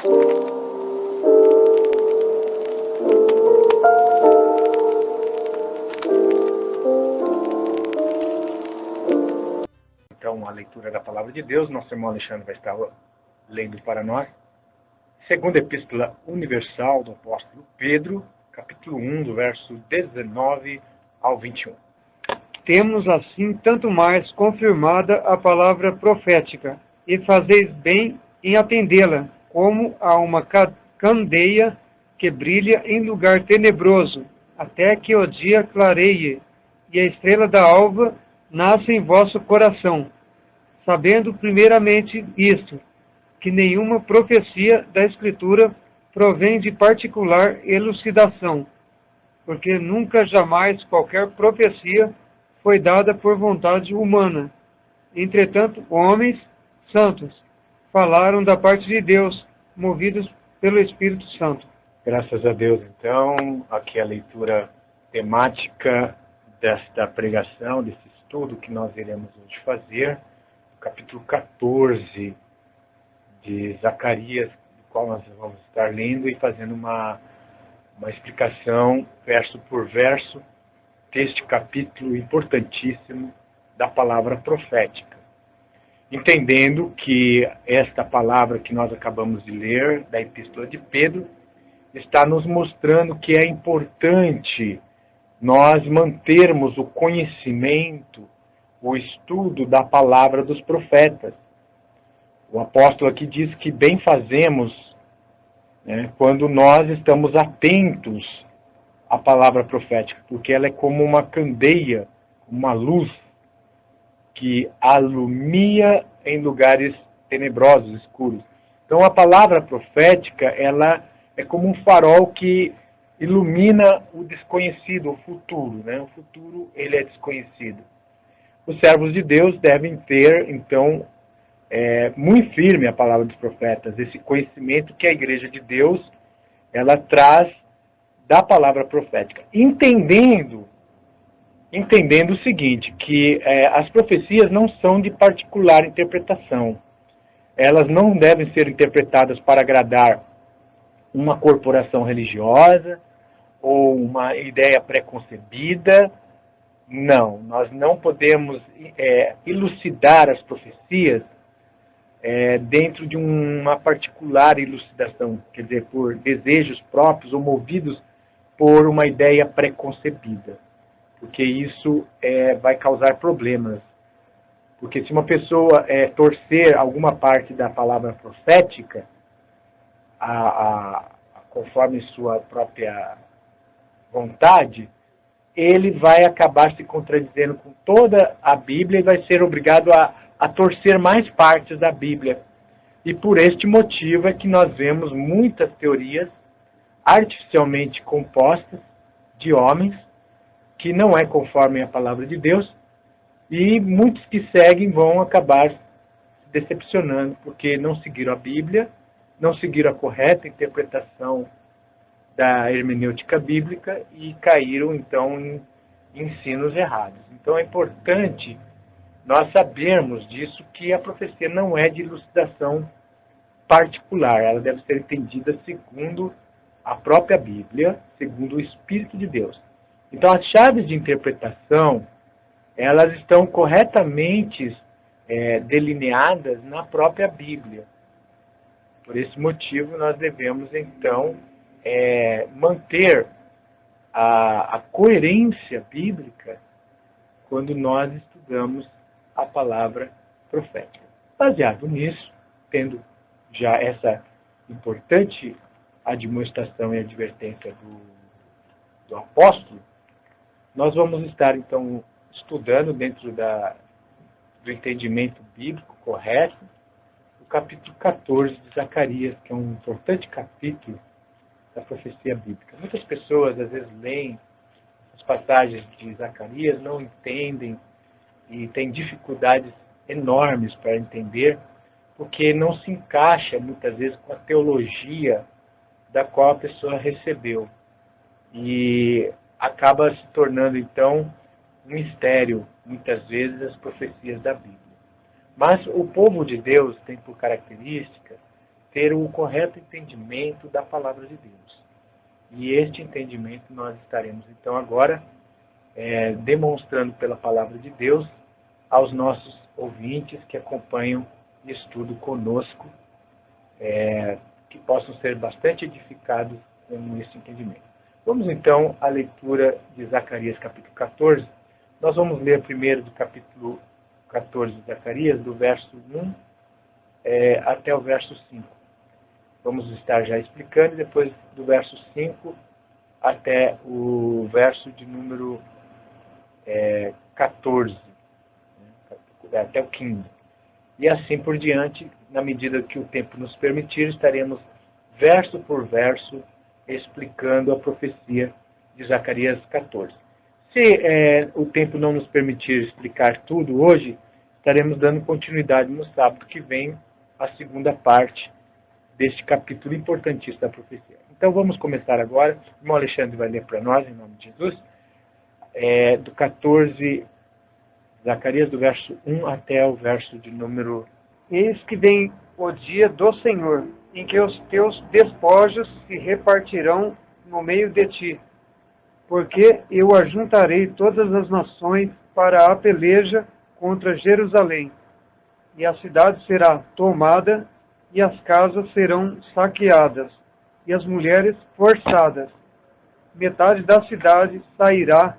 Então, a leitura da Palavra de Deus, nosso irmão Alexandre vai estar lendo para nós. Segunda Epístola Universal do Apóstolo Pedro, capítulo 1, do verso 19 ao 21. Temos assim tanto mais confirmada a palavra profética, e fazeis bem em atendê-la, como a uma candeia que brilha em lugar tenebroso, até que o dia clareie, e a estrela da alva nasça em vosso coração, sabendo primeiramente isto, que nenhuma profecia da Escritura provém de particular elucidação, porque nunca jamais qualquer profecia foi dada por vontade humana. Entretanto, homens santos falaram da parte de Deus, movidos pelo Espírito Santo. Graças a Deus, então, aqui a leitura temática desta pregação, desse estudo que nós iremos hoje fazer, capítulo 14 de Zacarias, do qual nós vamos estar lendo e fazendo uma explicação, verso por verso, deste capítulo importantíssimo da palavra profética. Entendendo que esta palavra que nós acabamos de ler, da Epístola de Pedro, está nos mostrando que é importante nós mantermos o conhecimento, o estudo da palavra dos profetas. O apóstolo aqui diz que bem fazemos, né, quando nós estamos atentos à palavra profética, porque ela é como uma candeia, uma luz que alumia em lugares tenebrosos, escuros. Então a palavra profética, ela é como um farol que ilumina o desconhecido, o futuro, né? O futuro, ele é desconhecido. Os servos de Deus devem ter, então, muito firme a palavra dos profetas, esse conhecimento que a igreja de Deus, ela traz da palavra profética, entendendo o seguinte, que as profecias não são de particular interpretação. Elas não devem ser interpretadas para agradar uma corporação religiosa ou uma ideia preconcebida. Não, nós não podemos elucidar as profecias dentro de uma particular elucidação, quer dizer, por desejos próprios ou movidos por uma ideia preconcebida, porque isso vai causar problemas. Porque se uma pessoa torcer alguma parte da palavra profética, conforme sua própria vontade, ele vai acabar se contradizendo com toda a Bíblia e vai ser obrigado a torcer mais partes da Bíblia. E por este motivo é que nós vemos muitas teorias artificialmente compostas de homens, que não é conforme a palavra de Deus, e muitos que seguem vão acabar se decepcionando, porque não seguiram a Bíblia, não seguiram a correta interpretação da hermenêutica bíblica e caíram, então, em ensinos errados. Então é importante nós sabermos disso, que a profecia não é de elucidação particular, ela deve ser entendida segundo a própria Bíblia, segundo o Espírito de Deus. Então as chaves de interpretação, elas estão corretamente delineadas na própria Bíblia. Por esse motivo nós devemos então manter a coerência bíblica quando nós estudamos a palavra profética. Baseado nisso, tendo já essa importante admoestação e advertência do apóstolo, nós vamos estar então estudando dentro do entendimento bíblico correto o capítulo 14 de Zacarias, que é um importante capítulo da profecia bíblica. Muitas pessoas às vezes leem as passagens de Zacarias, não entendem e têm dificuldades enormes para entender, porque não se encaixa muitas vezes com a teologia da qual a pessoa recebeu. E acaba se tornando então um mistério, muitas vezes, as profecias da Bíblia. Mas o povo de Deus tem por característica ter o correto entendimento da palavra de Deus. E este entendimento nós estaremos, então, agora demonstrando pela palavra de Deus aos nossos ouvintes que acompanham e estudam conosco, que possam ser bastante edificados com esse entendimento. Vamos, então, à leitura de Zacarias, capítulo 14. Nós vamos ler primeiro do capítulo 14 de Zacarias, do verso 1 até o verso 5. Vamos estar já explicando, e depois do verso 5 até o verso de número 14, até o 15. E assim por diante, na medida que o tempo nos permitir, estaremos verso por verso explicando a profecia de Zacarias 14. Se o tempo não nos permitir explicar tudo hoje, estaremos dando continuidade no sábado que vem, a segunda parte deste capítulo importantíssimo da profecia. Então vamos começar agora. O irmão Alexandre vai ler para nós, em nome de Jesus, do 14, Zacarias, do verso 1 até o verso de número... Eis que vem o dia do Senhor, em que os teus despojos se repartirão no meio de ti, porque eu ajuntarei todas as nações para a peleja contra Jerusalém, e a cidade será tomada, e as casas serão saqueadas, e as mulheres forçadas. Metade da cidade sairá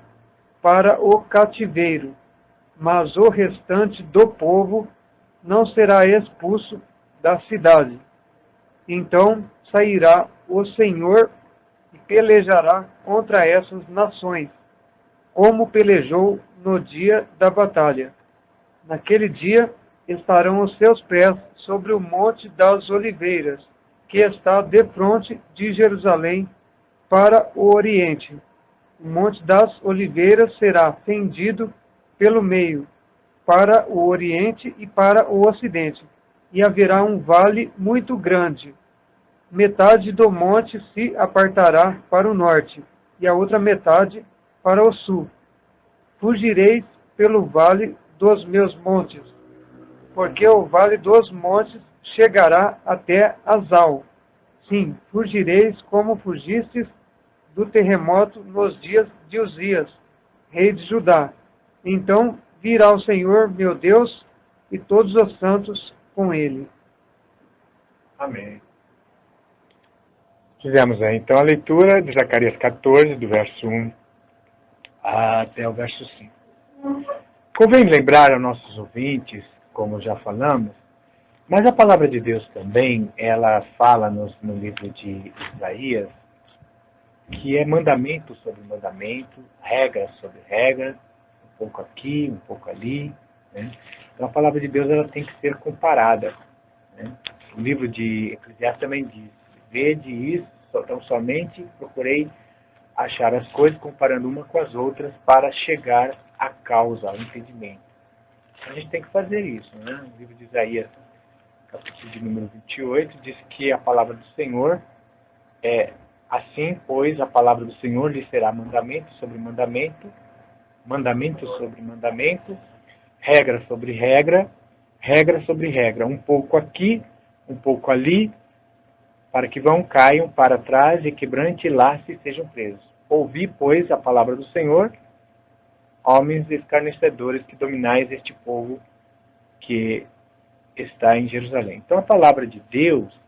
para o cativeiro, mas o restante do povo não será expulso da cidade. Então sairá o Senhor e pelejará contra essas nações, como pelejou no dia da batalha. Naquele dia estarão os seus pés sobre o Monte das Oliveiras, que está defronte de Jerusalém para o Oriente. O Monte das Oliveiras será fendido pelo meio, para o Oriente e para o Ocidente, e haverá um vale muito grande. Metade do monte se apartará para o norte, e a outra metade para o sul. Fugireis pelo vale dos meus montes, porque o vale dos montes chegará até Azal. Sim, fugireis como fugistes do terremoto nos dias de Uzias, rei de Judá. Então virá o Senhor, meu Deus, e todos os santos com ele. Amém. Fizemos aí, então, a leitura de Zacarias 14, do verso 1 até o verso 5. Convém lembrar aos nossos ouvintes, como já falamos, mas a palavra de Deus também, ela fala no livro de Isaías, que é mandamento sobre mandamento, regra sobre regra, um pouco aqui, um pouco ali. Né? Então a palavra de Deus ela tem que ser comparada. Né? O livro de Eclesiastes também diz, vede isso, então somente procurei achar as coisas comparando uma com as outras para chegar à causa, ao entendimento. A gente tem que fazer isso. Né? O livro de Isaías, capítulo de número 28, diz que a palavra do Senhor assim, pois, a palavra do Senhor lhe será mandamento sobre mandamento, mandamento sobre mandamento, regra sobre regra, regra sobre regra, um pouco aqui, um pouco ali, para que caiam para trás e quebrante e lace e sejam presos. Ouvi, pois, a palavra do Senhor, homens escarnecedores que dominais este povo que está em Jerusalém. Então a palavra de Deus,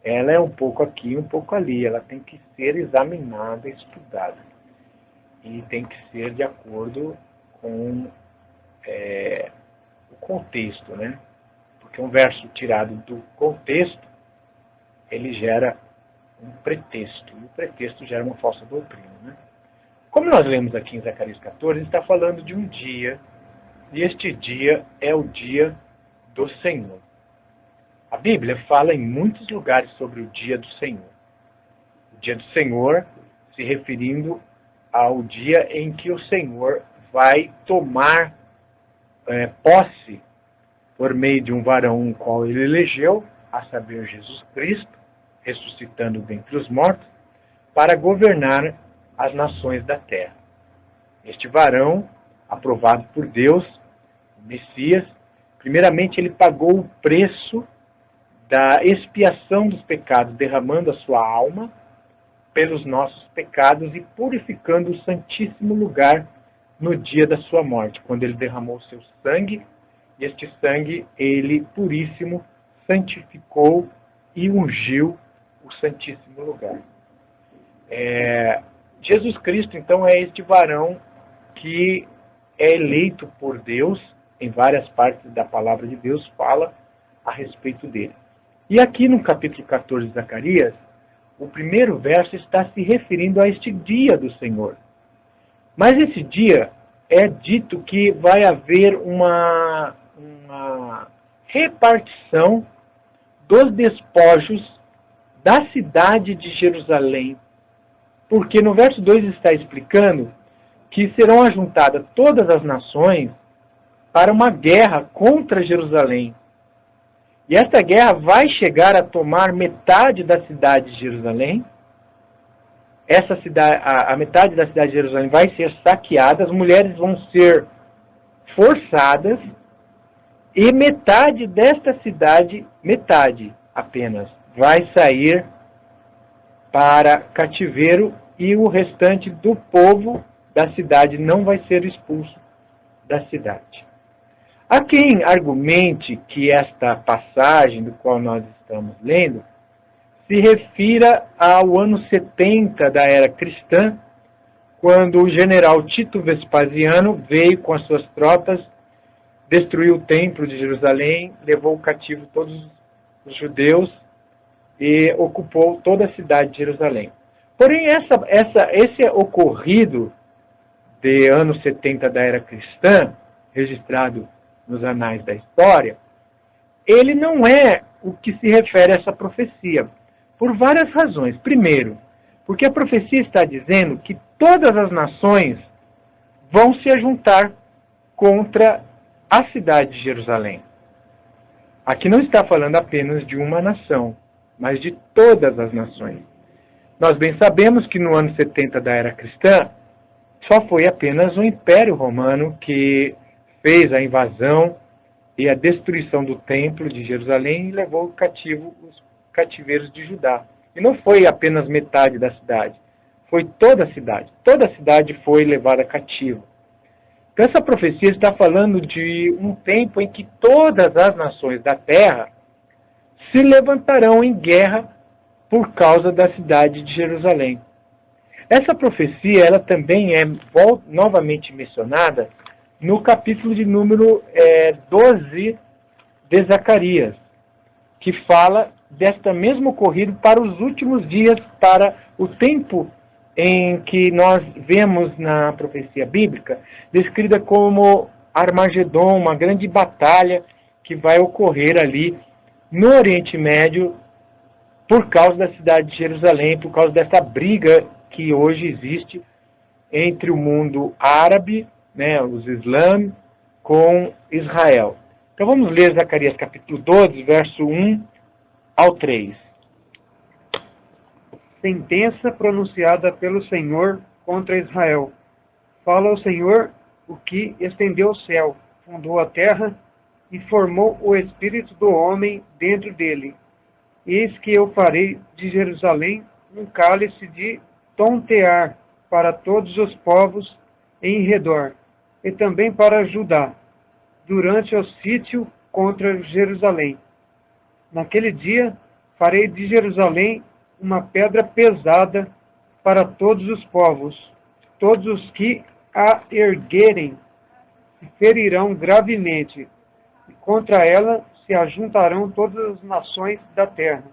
ela é um pouco aqui, um pouco ali. Ela tem que ser examinada, estudada. E tem que ser de acordo com o contexto, né? Porque um verso tirado do contexto, ele gera um pretexto. E o pretexto gera uma falsa doutrina, né? Como nós lemos aqui em Zacarias 14, ele está falando de um dia, e este dia é o dia do Senhor. A Bíblia fala em muitos lugares sobre o dia do Senhor. O dia do Senhor se referindo ao dia em que o Senhor vai tomar posse por meio de um varão o qual ele elegeu, a saber, Jesus Cristo, ressuscitando dentre os mortos, para governar as nações da terra. Este varão, aprovado por Deus, o Messias, primeiramente ele pagou o preço da expiação dos pecados, derramando a sua alma pelos nossos pecados e purificando o santíssimo lugar no dia da sua morte, quando ele derramou o seu sangue, e este sangue, ele puríssimo, santificou e ungiu o santíssimo lugar. Jesus Cristo, então, é este varão que é eleito por Deus, em várias partes da palavra de Deus, fala a respeito dele. E aqui no capítulo 14 de Zacarias, o primeiro verso está se referindo a este dia do Senhor. Mas esse dia é dito que vai haver uma repartição dos despojos da cidade de Jerusalém. Porque no verso 2 está explicando que serão ajuntadas todas as nações para uma guerra contra Jerusalém. E esta guerra vai chegar a tomar metade da cidade de Jerusalém. Essa cidade, a metade da cidade de Jerusalém vai ser saqueada, as mulheres vão ser forçadas, e metade desta cidade, metade apenas, vai sair para cativeiro, e o restante do povo da cidade não vai ser expulso da cidade. Há quem argumente que esta passagem do qual nós estamos lendo se refira ao ano 70 da era cristã, quando o general Tito Vespasiano veio com as suas tropas, destruiu o templo de Jerusalém, levou cativo todos os judeus e ocupou toda a cidade de Jerusalém. Porém, esse ocorrido de ano 70 da era cristã, registrado nos anais da história, ele não é o que se refere a essa profecia, por várias razões. Primeiro, porque a profecia está dizendo que todas as nações vão se ajuntar contra a cidade de Jerusalém. Aqui não está falando apenas de uma nação, mas de todas as nações. Nós bem sabemos que no ano 70 da era cristã, só foi apenas o Império Romano que fez a invasão e a destruição do templo de Jerusalém e levou cativo os cativeiros de Judá. E não foi apenas metade da cidade, foi toda a cidade. Toda a cidade foi levada cativa. Então essa profecia está falando de um tempo em que todas as nações da terra se levantarão em guerra por causa da cidade de Jerusalém. Essa profecia ela também é novamente mencionada no capítulo de número 12 de Zacarias, que fala desta mesmo ocorrido para os últimos dias, para o tempo em que nós vemos na profecia bíblica, descrita como Armagedon, uma grande batalha que vai ocorrer ali no Oriente Médio por causa da cidade de Jerusalém, por causa dessa briga que hoje existe entre o mundo árabe, os islãs, com Israel. Então vamos ler Zacarias capítulo 12, verso 1 ao 3. Sentença pronunciada pelo Senhor contra Israel. Fala o Senhor, o que estendeu o céu, fundou a terra e formou o espírito do homem dentro dele. Eis que eu farei de Jerusalém um cálice de tontear para todos os povos em redor, e também para Judá, durante o sítio contra Jerusalém. Naquele dia farei de Jerusalém uma pedra pesada para todos os povos. Todos os que a erguerem se ferirão gravemente, e contra ela se ajuntarão todas as nações da terra.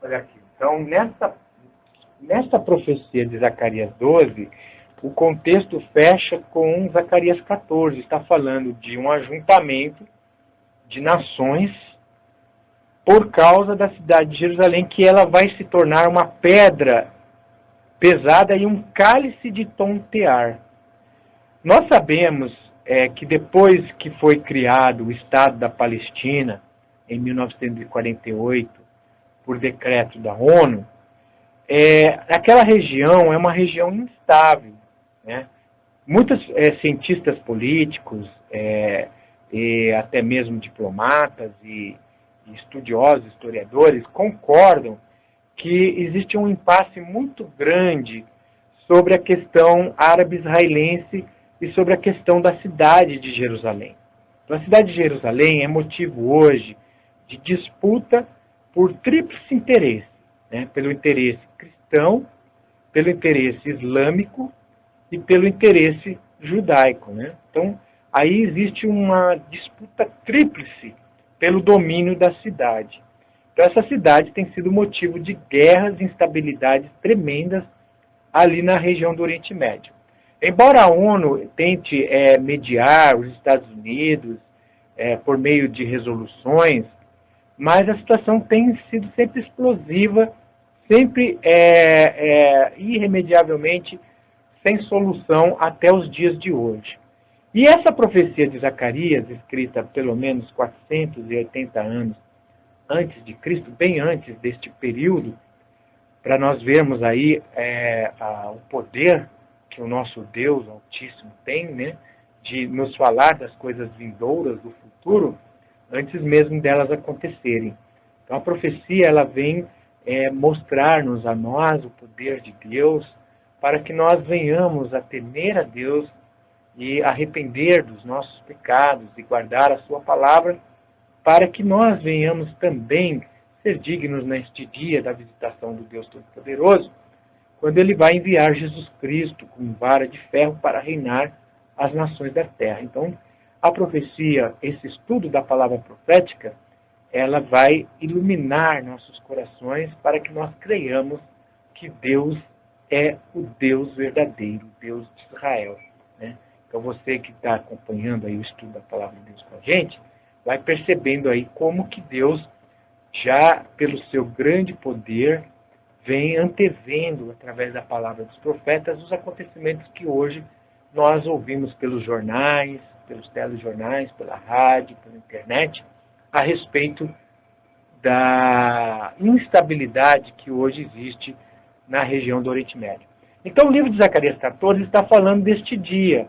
Olha aqui, então nesta profecia de Zacarias 12, o contexto fecha com Zacarias 14. Está falando de um ajuntamento de nações por causa da cidade de Jerusalém, que ela vai se tornar uma pedra pesada e um cálice de tontear. Nós sabemos que depois que foi criado o Estado da Palestina, em 1948, por decreto da ONU, aquela região é uma região instável. Muitos cientistas políticos, e até mesmo diplomatas e estudiosos, historiadores, concordam que existe um impasse muito grande sobre a questão árabe-israelense e sobre a questão da cidade de Jerusalém. Então, a cidade de Jerusalém é motivo hoje de disputa por tríplice interesse, né? Pelo interesse cristão, pelo interesse islâmico e pelo interesse judaico, né? Então, aí existe uma disputa tríplice pelo domínio da cidade. Então, essa cidade tem sido motivo de guerras e instabilidades tremendas ali na região do Oriente Médio. Embora a ONU tente mediar os Estados Unidos por meio de resoluções, mas a situação tem sido sempre explosiva, sempre irremediavelmente sem solução até os dias de hoje. E essa profecia de Zacarias, escrita pelo menos 480 anos antes de Cristo, bem antes deste período, para nós vermos aí o poder que o nosso Deus Altíssimo tem, né, de nos falar das coisas vindouras do futuro, antes mesmo delas acontecerem. Então a profecia ela vem mostrar-nos a nós o poder de Deus, para que nós venhamos a temer a Deus e arrepender dos nossos pecados e guardar a sua palavra, para que nós venhamos também ser dignos neste dia da visitação do Deus Todo-Poderoso, quando Ele vai enviar Jesus Cristo com vara de ferro para reinar as nações da terra. Então, a profecia, esse estudo da palavra profética, ela vai iluminar nossos corações para que nós creiamos que Deus é o Deus verdadeiro, o Deus de Israel, né? Então, você que está acompanhando aí o estudo da palavra de Deus com a gente, vai percebendo aí como que Deus, já pelo seu grande poder, vem antevendo, através da palavra dos profetas, os acontecimentos que hoje nós ouvimos pelos jornais, pelos telejornais, pela rádio, pela internet, a respeito da instabilidade que hoje existe na região do Oriente Médio. Então, o livro de Zacarias 14 está falando deste dia.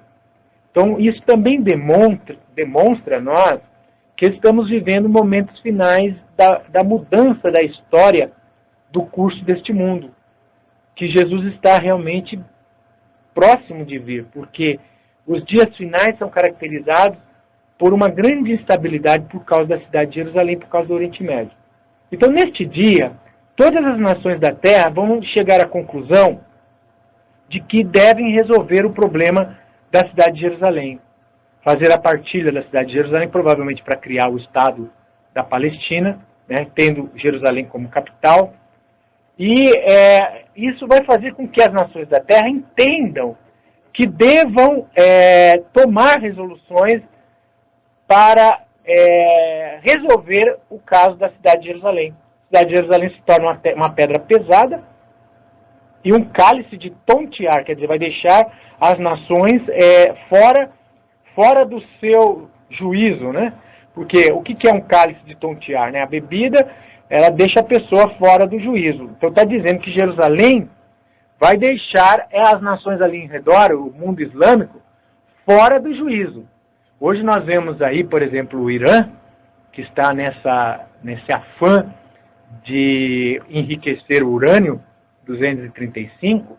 Então, isso também demonstra a nós que estamos vivendo momentos finais da mudança da história do curso deste mundo. Que Jesus está realmente próximo de vir, porque os dias finais são caracterizados por uma grande instabilidade por causa da cidade de Jerusalém, por causa do Oriente Médio. Então, neste dia, todas as nações da Terra vão chegar à conclusão de que devem resolver o problema da cidade de Jerusalém. Fazer a partilha da cidade de Jerusalém, provavelmente para criar o Estado da Palestina, né, tendo Jerusalém como capital. E isso vai fazer com que as nações da Terra entendam que devam tomar resoluções para resolver o caso da cidade de Jerusalém. A cidade de Jerusalém se torna uma pedra pesada e um cálice de tontear, quer dizer, vai deixar as nações fora do seu juízo, né? Porque o que é um cálice de tontear, né? A bebida, ela deixa a pessoa fora do juízo. Então está dizendo que Jerusalém vai deixar as nações ali em redor, o mundo islâmico, fora do juízo. Hoje nós vemos aí, por exemplo, o Irã, que está nesse afã de enriquecer o urânio 235,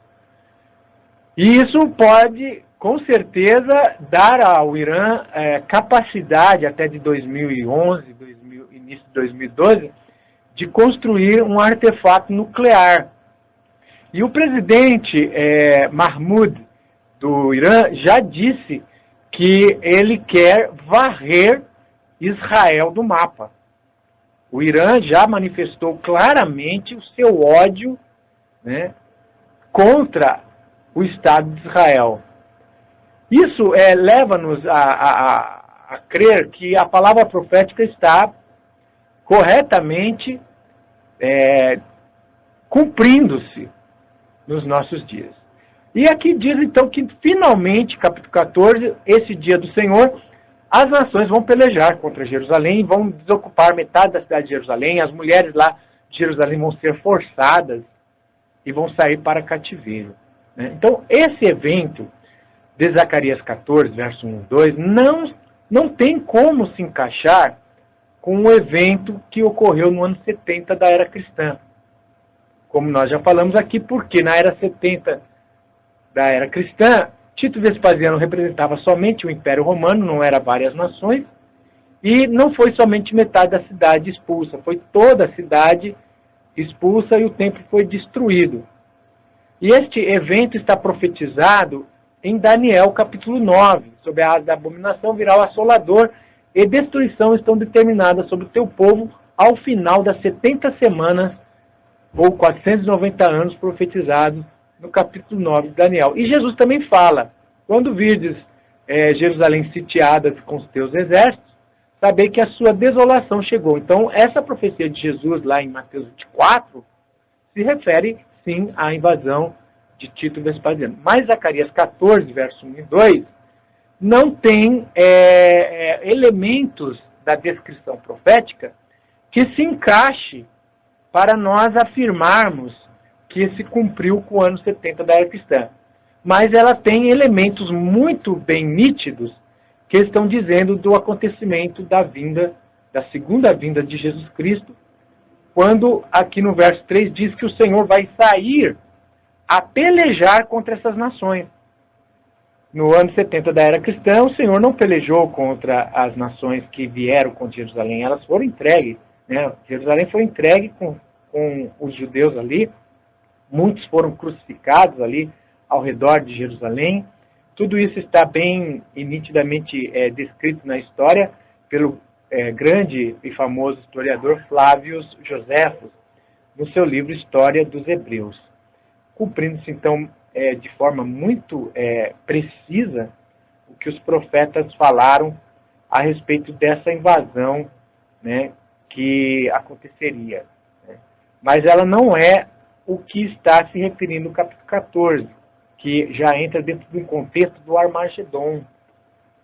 e isso pode, com certeza, dar ao Irã capacidade, até de 2011, início de 2012, de construir um artefato nuclear. E o presidente Mahmoud do Irã já disse que ele quer varrer Israel do mapa. O Irã já manifestou claramente o seu ódio, né, contra o Estado de Israel. Isso leva-nos a crer que a palavra profética está corretamente cumprindo-se nos nossos dias. E aqui diz então que finalmente, capítulo 14, esse dia do Senhor, as nações vão pelejar contra Jerusalém, vão desocupar metade da cidade de Jerusalém, as mulheres lá de Jerusalém vão ser forçadas e vão sair para cativeiro, né? Então, esse evento de Zacarias 14, verso 1 e 2, não tem como se encaixar com um evento que ocorreu no ano 70 da era cristã. Como nós já falamos aqui, porque na era 70 da era cristã, Tito Vespasiano representava somente o Império Romano, não era várias nações, e não foi somente metade da cidade expulsa, foi toda a cidade expulsa e o templo foi destruído. E este evento está profetizado em Daniel capítulo 9, sob a asa da abominação virá o assolador, e destruição estão determinadas sobre o teu povo ao final das 70 semanas, ou 490 anos profetizados no capítulo 9 de Daniel. E Jesus também fala, quando virdes Jerusalém sitiada com os teus exércitos, sabei que a sua desolação chegou. Então, essa profecia de Jesus, lá em Mateus 24, se refere, sim, à invasão de Tito Vespasiano. Mas Zacarias 14, verso 1 e 2, não tem elementos da descrição profética que se encaixe para nós afirmarmos que se cumpriu com o ano 70 da era cristã. Mas ela tem elementos muito bem nítidos que estão dizendo do acontecimento da segunda vinda de Jesus Cristo, quando aqui no verso 3 diz que o Senhor vai sair a pelejar contra essas nações. No ano 70 da era cristã, o Senhor não pelejou contra as nações que vieram contra Jerusalém, elas foram entregues. Né? Jerusalém foi entregue com os judeus ali, muitos foram crucificados ali ao redor de Jerusalém. Tudo isso está bem e nitidamente descrito na história pelo grande e famoso historiador Flávio Joséfo, no seu livro História dos Hebreus. Cumprindo-se, então, de forma muito precisa o que os profetas falaram a respeito dessa invasão, né, que aconteceria. Né? Mas ela não é o que está se referindo no capítulo 14, que já entra dentro de um contexto do Armagedon,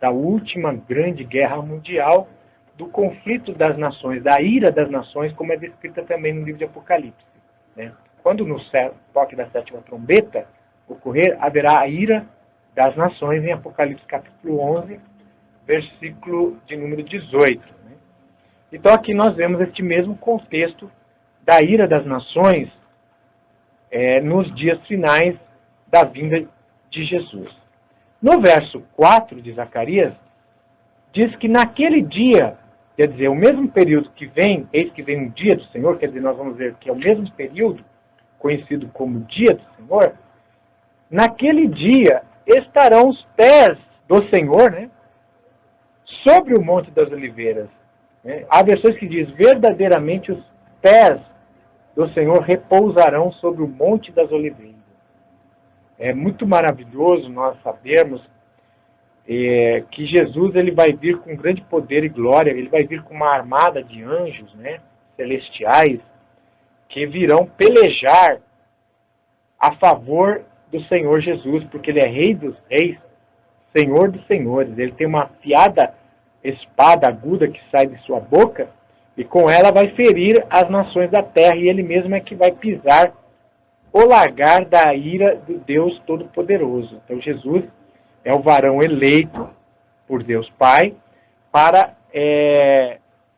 da última grande guerra mundial, do conflito das nações, da ira das nações, como é descrita também no livro de Apocalipse. Né? Quando no toque da sétima trombeta ocorrer, haverá a ira das nações em Apocalipse capítulo 11, versículo de número 18. Né? Então aqui nós vemos este mesmo contexto da ira das nações nos dias finais da vinda de Jesus. No verso 4 de Zacarias, diz que naquele dia, quer dizer, o mesmo período que vem, eis que vem um dia do Senhor, quer dizer, nós vamos ver que é o mesmo período, conhecido como dia do Senhor, naquele dia estarão os pés do Senhor, né, sobre o Monte das Oliveiras. Né? Há versões que diz, verdadeiramente os pés do Senhor repousarão sobre o Monte das Oliveiras. É muito maravilhoso nós sabermos que Jesus ele vai vir com grande poder e glória, ele vai vir com uma armada de anjos, né, celestiais, que virão pelejar a favor do Senhor Jesus, porque ele é Rei dos Reis, Senhor dos Senhores. Ele tem uma afiada espada aguda que sai de sua boca, e com ela vai ferir as nações da terra, e ele mesmo é que vai pisar o lagar da ira do Deus Todo-Poderoso. Então Jesus é o varão eleito por Deus Pai para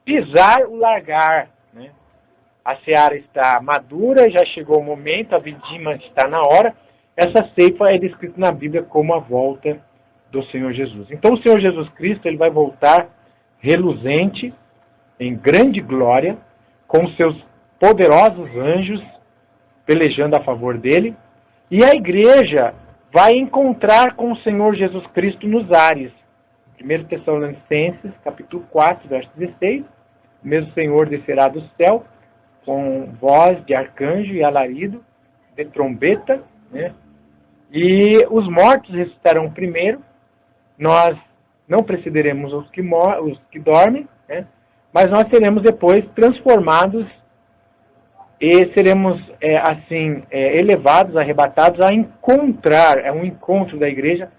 pisar o lagar. Né? A seara está madura, já chegou o momento, a vindima está na hora. Essa ceifa é descrita na Bíblia como a volta do Senhor Jesus. Então o Senhor Jesus Cristo ele vai voltar reluzente, em grande glória, com seus poderosos anjos pelejando a favor dele, e a igreja vai encontrar com o Senhor Jesus Cristo nos ares. 1 Tessalonicenses, capítulo 4, verso 16, o mesmo Senhor descerá do céu, com voz de arcanjo e alarido, de trombeta, né? E os mortos ressuscitarão primeiro, nós não precederemos os que dormem, né? Mas nós seremos depois transformados e seremos, elevados, arrebatados a encontrar, um encontro da igreja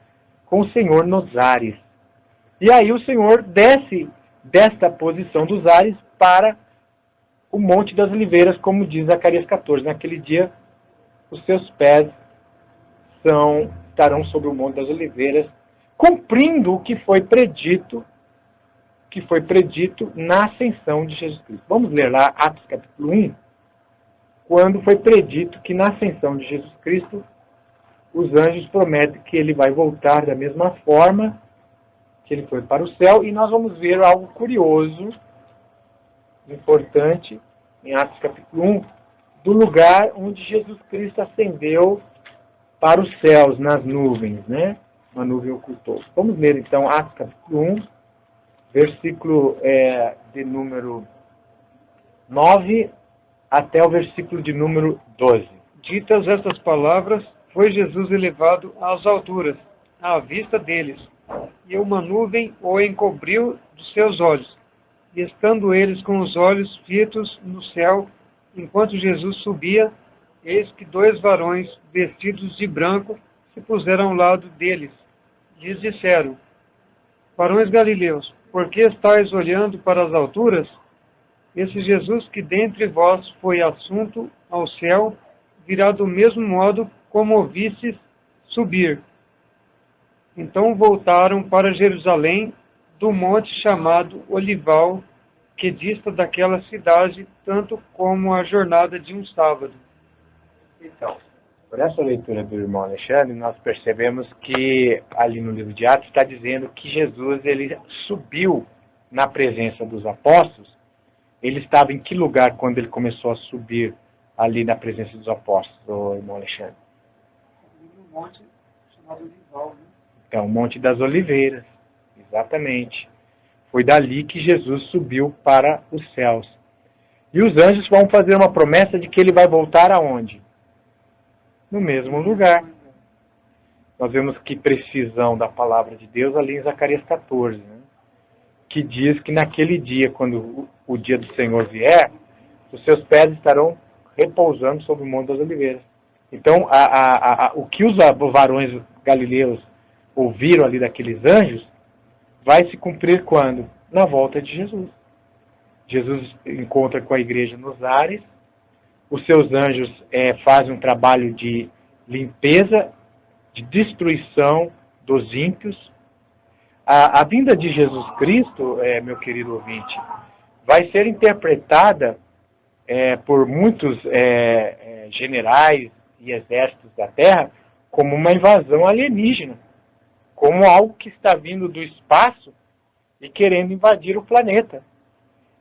com o Senhor nos ares. E aí o Senhor desce desta posição dos ares para o Monte das Oliveiras, como diz Zacarias 14. Naquele dia, os seus pés estarão sobre o Monte das Oliveiras, cumprindo o que foi predito que foi predito na ascensão de Jesus Cristo. Vamos ler lá Atos capítulo 1, quando foi predito que na ascensão de Jesus Cristo, os anjos prometem que ele vai voltar da mesma forma que ele foi para o céu, e nós vamos ver algo curioso, importante, em Atos capítulo 1, do lugar onde Jesus Cristo ascendeu para os céus, nas nuvens, né? Uma nuvem ocultou. Vamos ler então Atos capítulo 1, versículo de número 9 até o versículo de número 12. Ditas estas palavras, foi Jesus elevado às alturas, à vista deles, e uma nuvem o encobriu dos seus olhos. E estando eles com os olhos fitos no céu, enquanto Jesus subia, eis que 2 varões vestidos de branco se puseram ao lado deles. Lhes disseram: varões galileus, por que estáis olhando para as alturas? Esse Jesus que dentre vós foi assunto ao céu, virá do mesmo modo como o vistes subir. Então voltaram para Jerusalém, do monte chamado Olival, que dista daquela cidade tanto como a jornada de um sábado. Então, por essa leitura do irmão Alexandre, nós percebemos que ali no livro de Atos está dizendo que Jesus ele subiu na presença dos apóstolos. Ele estava em que lugar quando ele começou a subir ali na presença dos apóstolos, o irmão Alexandre? No monte chamado Olival, né? Então, o Monte das Oliveiras, exatamente. Foi dali que Jesus subiu para os céus. E os anjos vão fazer uma promessa de que ele vai voltar aonde? No mesmo lugar. Nós vemos que precisão da palavra de Deus ali em Zacarias 14, né? Que diz que naquele dia, quando o dia do Senhor vier, os seus pés estarão repousando sobre o Monte das Oliveiras. Então, o que os varões galileus ouviram ali daqueles anjos, vai se cumprir quando? Na volta de Jesus. Jesus encontra com a igreja nos ares, os seus anjos fazem um trabalho de limpeza, de destruição dos ímpios. A vinda de Jesus Cristo, meu querido ouvinte, vai ser interpretada por muitos generais e exércitos da Terra como uma invasão alienígena, como algo que está vindo do espaço e querendo invadir o planeta.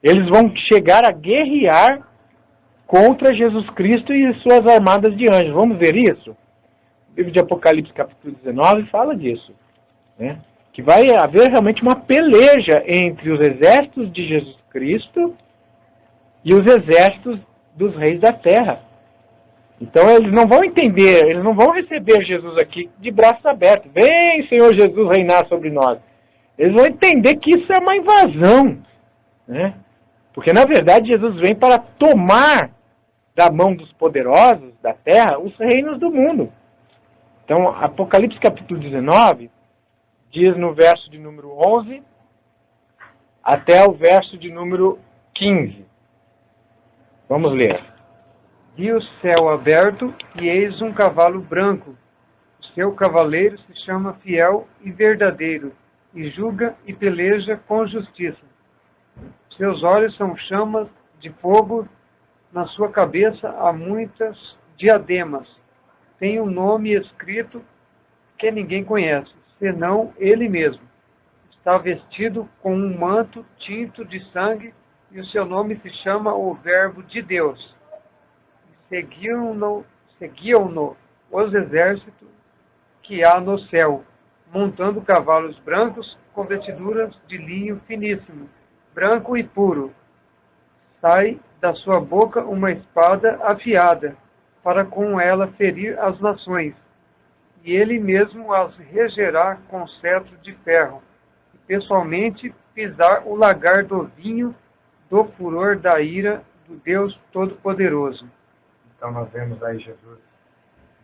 Eles vão chegar a guerrear contra Jesus Cristo e suas armadas de anjos. Vamos ver isso? O livro de Apocalipse, capítulo 19, fala disso, né? Que vai haver realmente uma peleja entre os exércitos de Jesus Cristo e os exércitos dos reis da terra. Então eles não vão entender, eles não vão receber Jesus aqui de braços abertos. Vem, Senhor Jesus, reinar sobre nós. Eles vão entender que isso é uma invasão, né? Porque na verdade Jesus vem para tomar da mão dos poderosos da terra os reinos do mundo. Então Apocalipse capítulo 19 diz no verso de número 11 até o verso de número 15. Vamos ler. Vi o céu aberto, e eis um cavalo branco. O seu cavaleiro se chama Fiel e Verdadeiro, e julga e peleja com justiça. Seus olhos são chamas de fogo, na sua cabeça há muitas diademas. Tem um nome escrito que ninguém conhece, senão ele mesmo. Está vestido com um manto tinto de sangue, e o seu nome se chama o Verbo de Deus. Seguiam-no os exércitos que há no céu, montando cavalos brancos com vestiduras de linho finíssimo, branco e puro. Sai da sua boca uma espada afiada, para com ela ferir as nações, e ele mesmo as regerá com cetro de ferro, e pessoalmente pisar o lagar do vinho do furor da ira do Deus Todo-Poderoso. Então nós vemos aí Jesus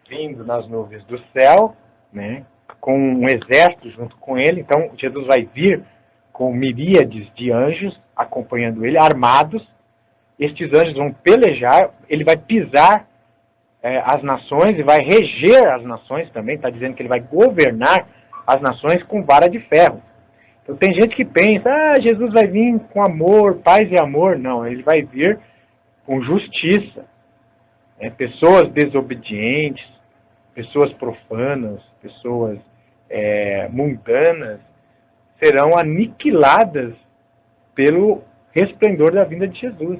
vindo nas nuvens do céu, né, com um exército junto com ele. Então Jesus vai vir com miríades de anjos acompanhando ele, armados. Estes anjos vão pelejar, ele vai pisar as nações e vai reger as nações também. Está dizendo que ele vai governar as nações com vara de ferro. Então tem gente que pensa, Jesus vai vir com amor, paz e amor. Não, ele vai vir com justiça. Pessoas desobedientes, pessoas profanas, pessoas mundanas, serão aniquiladas pelo resplendor da vinda de Jesus.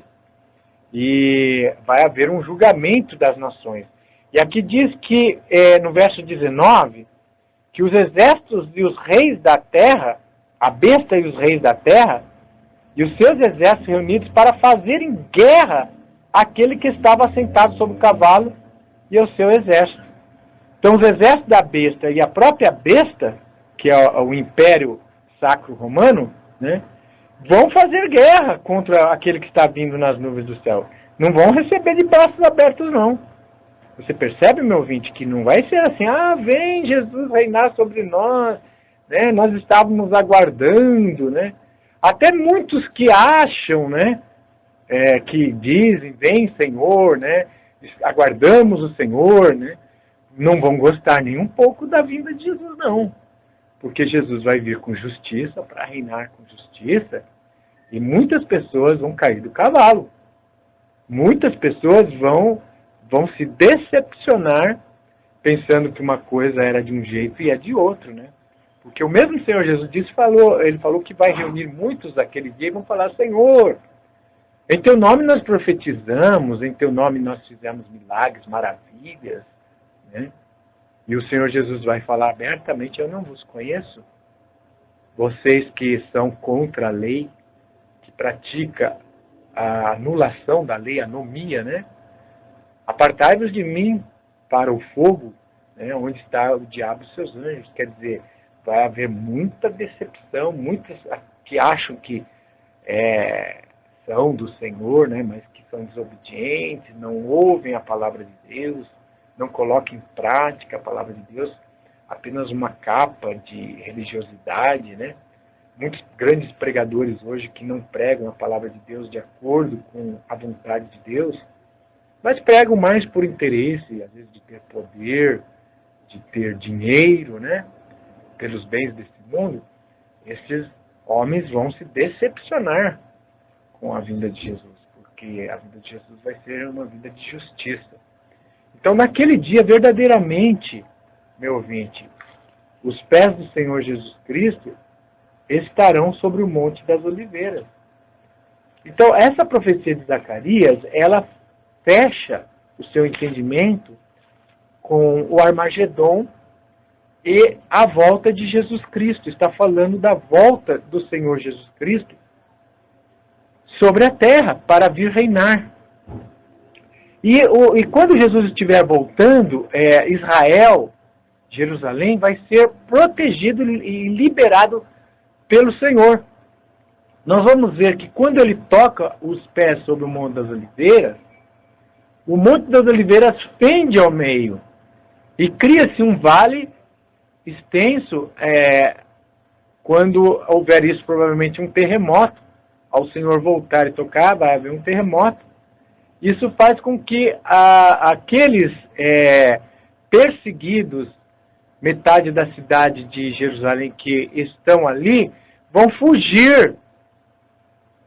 E vai haver um julgamento das nações. E aqui diz que, no verso 19, que os exércitos e os reis da terra, a besta e os reis da terra, e os seus exércitos reunidos para fazerem guerra àquele que estava sentado sobre o cavalo e ao seu exército. Então os exércitos da besta e a própria besta, que é o Império Sacro Romano, né, vão fazer guerra contra aquele que está vindo nas nuvens do céu. Não vão receber de braços abertos, não. Você percebe, meu ouvinte, que não vai ser assim, vem Jesus reinar sobre nós, né? Nós estávamos aguardando, né? Até muitos que acham, né? Que dizem, vem Senhor, né? Aguardamos o Senhor, né? Não vão gostar nem um pouco da vinda de Jesus, não. Porque Jesus vai vir com justiça, para reinar com justiça, e muitas pessoas vão cair do cavalo. Muitas pessoas vão se decepcionar pensando que uma coisa era de um jeito e é de outro, né? Porque o mesmo Senhor Jesus ele falou que vai reunir muitos daquele dia e vão falar, Senhor, em teu nome nós profetizamos, em teu nome nós fizemos milagres, maravilhas, né? E o Senhor Jesus vai falar abertamente, eu não vos conheço. Vocês que são contra a lei, que pratica a anulação da lei, a anomia, né? Apartai-vos de mim para o fogo, né, onde está o diabo e seus anjos. Quer dizer, vai haver muita decepção, muitos que acham que são do Senhor, né, mas que são desobedientes, não ouvem a palavra de Deus, não colocam em prática a palavra de Deus, apenas uma capa de religiosidade, né? Muitos grandes pregadores hoje que não pregam a palavra de Deus de acordo com a vontade de Deus, mas pregam mais por interesse, às vezes de ter poder, de ter dinheiro, né? Pelos bens desse mundo. Esses homens vão se decepcionar com a vinda de Jesus, porque a vinda de Jesus vai ser uma vinda de justiça. Então, naquele dia, verdadeiramente, meu ouvinte, os pés do Senhor Jesus Cristo estarão sobre o Monte das Oliveiras. Então, essa profecia de Zacarias, ela fecha o seu entendimento com o Armagedon e a volta de Jesus Cristo. Está falando da volta do Senhor Jesus Cristo sobre a terra para vir reinar. E quando Jesus estiver voltando, Israel, Jerusalém, vai ser protegido e liberado pelo Senhor. Nós vamos ver que quando ele toca os pés sobre o Monte das Oliveiras, o Monte das Oliveiras fende ao meio e cria-se um vale extenso. Quando houver isso, provavelmente um terremoto, ao Senhor voltar e tocar, vai haver um terremoto. Isso faz com que aqueles perseguidos, metade da cidade de Jerusalém que estão ali, vão fugir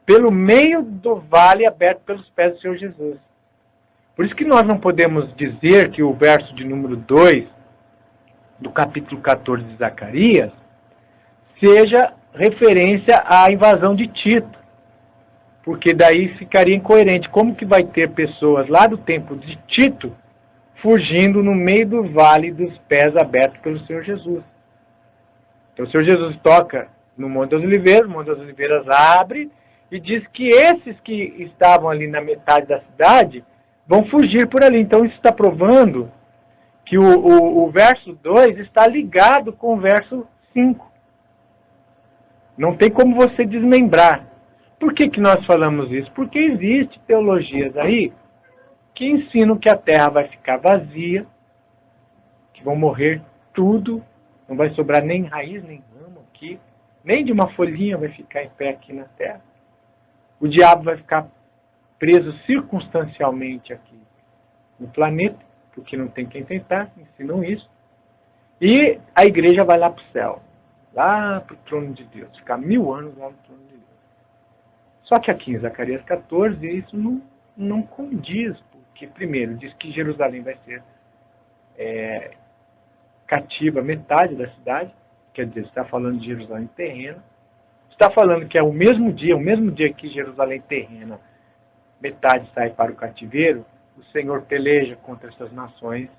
pelo meio do vale aberto pelos pés do Senhor Jesus. Por isso que nós não podemos dizer que o verso de número 2 do capítulo 14 de Zacarias seja referência à invasão de Tito. Porque daí ficaria incoerente. Como que vai ter pessoas lá do tempo de Tito fugindo no meio do vale dos pés abertos pelo Senhor Jesus? Então o Senhor Jesus toca no Monte das Oliveiras, o Monte das Oliveiras abre e diz que esses que estavam ali na metade da cidade vão fugir por ali. Então isso está provando que o verso 2 está ligado com o verso 5. Não tem como você desmembrar. Por que nós falamos isso? Porque existe teologias aí que ensinam que a terra vai ficar vazia, que vão morrer tudo, não vai sobrar nem raiz, nem ramo aqui, nem de uma folhinha vai ficar em pé aqui na terra. O diabo vai ficar preso circunstancialmente aqui no planeta, porque não tem quem tentar, ensinam isso. E a igreja vai lá para o céu. lá para o trono de Deus, ficar 1000 anos lá no trono de Deus. Só que aqui em Zacarias 14 isso não condiz, porque primeiro diz que Jerusalém vai ser cativa metade da cidade, quer dizer, está falando de Jerusalém terrena, está falando que é o mesmo dia que Jerusalém terrena, metade sai para o cativeiro, o Senhor peleja contra essas nações,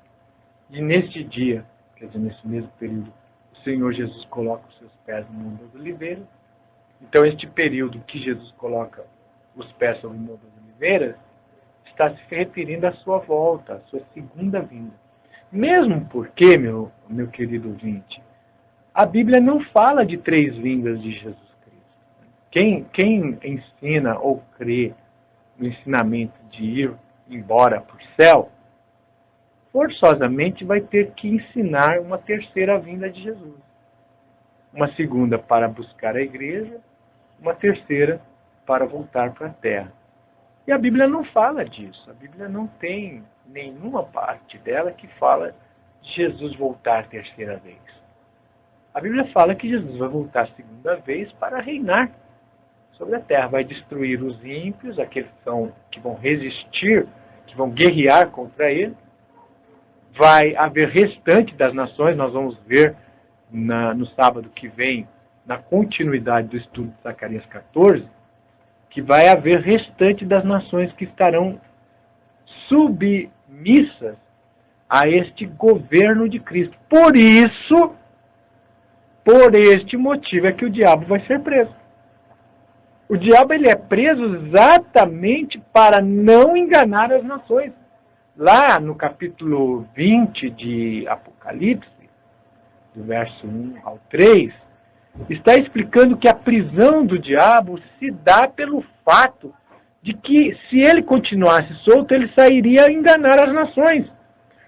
e neste dia, quer dizer, nesse mesmo período, o Senhor Jesus coloca os seus pés no Monte das Oliveiras. Então, este período que Jesus coloca os pés sobre o Monte das Oliveiras está se referindo à sua volta, à sua segunda vinda. Mesmo porque, meu querido ouvinte, a Bíblia não fala de 3 vindas de Jesus Cristo. Quem ensina ou crê no ensinamento de ir embora para o céu, forçosamente vai ter que ensinar uma terceira vinda de Jesus. Uma segunda para buscar a igreja, uma terceira para voltar para a terra. E a Bíblia não fala disso. A Bíblia não tem nenhuma parte dela que fala de Jesus voltar terceira vez. A Bíblia fala que Jesus vai voltar segunda vez para reinar sobre a terra. Vai destruir os ímpios, aqueles que vão resistir, que vão guerrear contra ele. Vai haver restante das nações, nós vamos ver no sábado que vem, na continuidade do estudo de Zacarias 14, que vai haver restante das nações que estarão submissas a este governo de Cristo. Por este motivo é que o diabo vai ser preso. O diabo ele é preso exatamente para não enganar as nações. Lá no capítulo 20 de Apocalipse, do verso 1 ao 3, está explicando que a prisão do diabo se dá pelo fato de que, se ele continuasse solto, ele sairia a enganar as nações.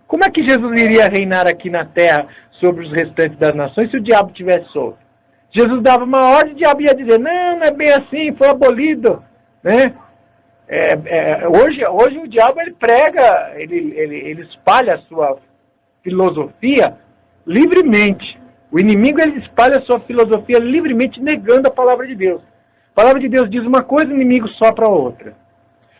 Como é que Jesus iria reinar aqui na terra sobre os restantes das nações se o diabo estivesse solto? Jesus dava uma ordem, o diabo ia dizer, não é bem assim, foi abolido. Né? Hoje o diabo ele prega, ele espalha a sua filosofia livremente. O inimigo ele espalha a sua filosofia livremente, negando a palavra de Deus. A palavra de Deus diz uma coisa, o inimigo sopra outra.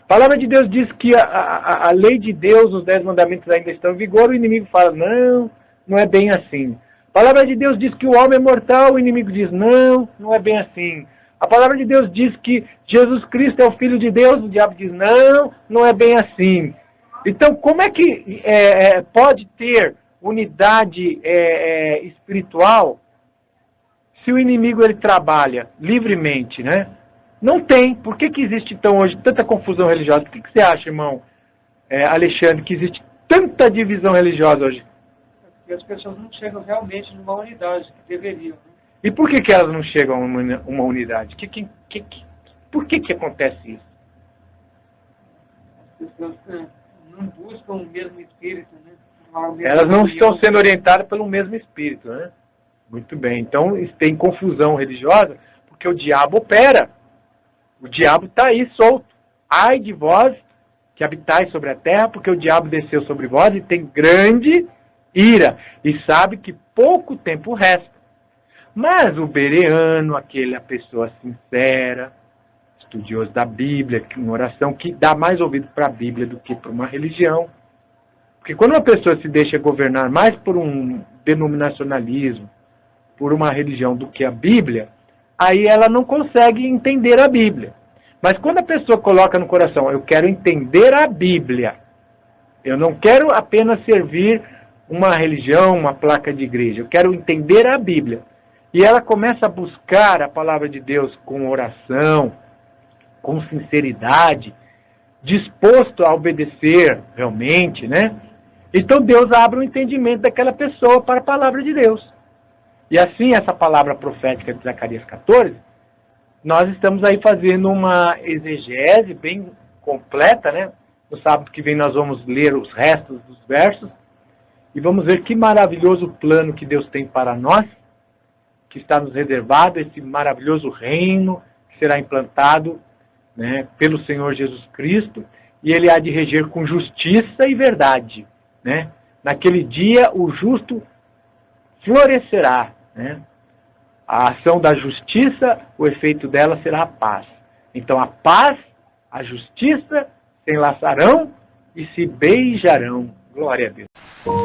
A palavra de Deus diz que a lei de Deus, os 10 mandamentos ainda estão em vigor, o inimigo fala, não é bem assim. A palavra de Deus diz que o homem é mortal, o inimigo diz, não é bem assim. A palavra de Deus diz que Jesus Cristo é o Filho de Deus, o diabo diz, não é bem assim. Então, como é que pode ter unidade espiritual se o inimigo ele trabalha livremente, né? Não tem. Por que existe então hoje tanta confusão religiosa? Por que você acha, irmão Alexandre, que existe tanta divisão religiosa hoje? Porque as pessoas não chegam realmente numa unidade que deveriam. E por que elas não chegam a uma unidade? Por que acontece isso? As pessoas não buscam o mesmo espírito, né? Elas não estão sendo orientadas pelo mesmo espírito, né? Muito bem. Então, tem confusão religiosa porque o diabo opera. O diabo está aí solto. Ai de vós que habitais sobre a terra, porque o diabo desceu sobre vós e tem grande ira. E sabe que pouco tempo resta. Mas o bereano, a pessoa sincera, estudioso da Bíblia, uma oração que dá mais ouvido para a Bíblia do que para uma religião. Porque quando uma pessoa se deixa governar mais por um denominacionalismo, por uma religião do que a Bíblia, aí ela não consegue entender a Bíblia. Mas quando a pessoa coloca no coração, eu quero entender a Bíblia, eu não quero apenas servir uma religião, uma placa de igreja, eu quero entender a Bíblia. E ela começa a buscar a palavra de Deus com oração, com sinceridade, disposto a obedecer realmente, né? Então Deus abre o entendimento daquela pessoa para a palavra de Deus. E assim, essa palavra profética de Zacarias 14, nós estamos aí fazendo uma exegese bem completa, né? No sábado que vem nós vamos ler os restos dos versos e vamos ver que maravilhoso plano que Deus tem para nós, que está nos reservado, esse maravilhoso reino que será implantado, né, pelo Senhor Jesus Cristo, e ele há de reger com justiça e verdade. Né? Naquele dia o justo florescerá. Né? a ação da justiça, o efeito dela será a paz. Então a paz, a justiça se enlaçarão e se beijarão. Glória a Deus.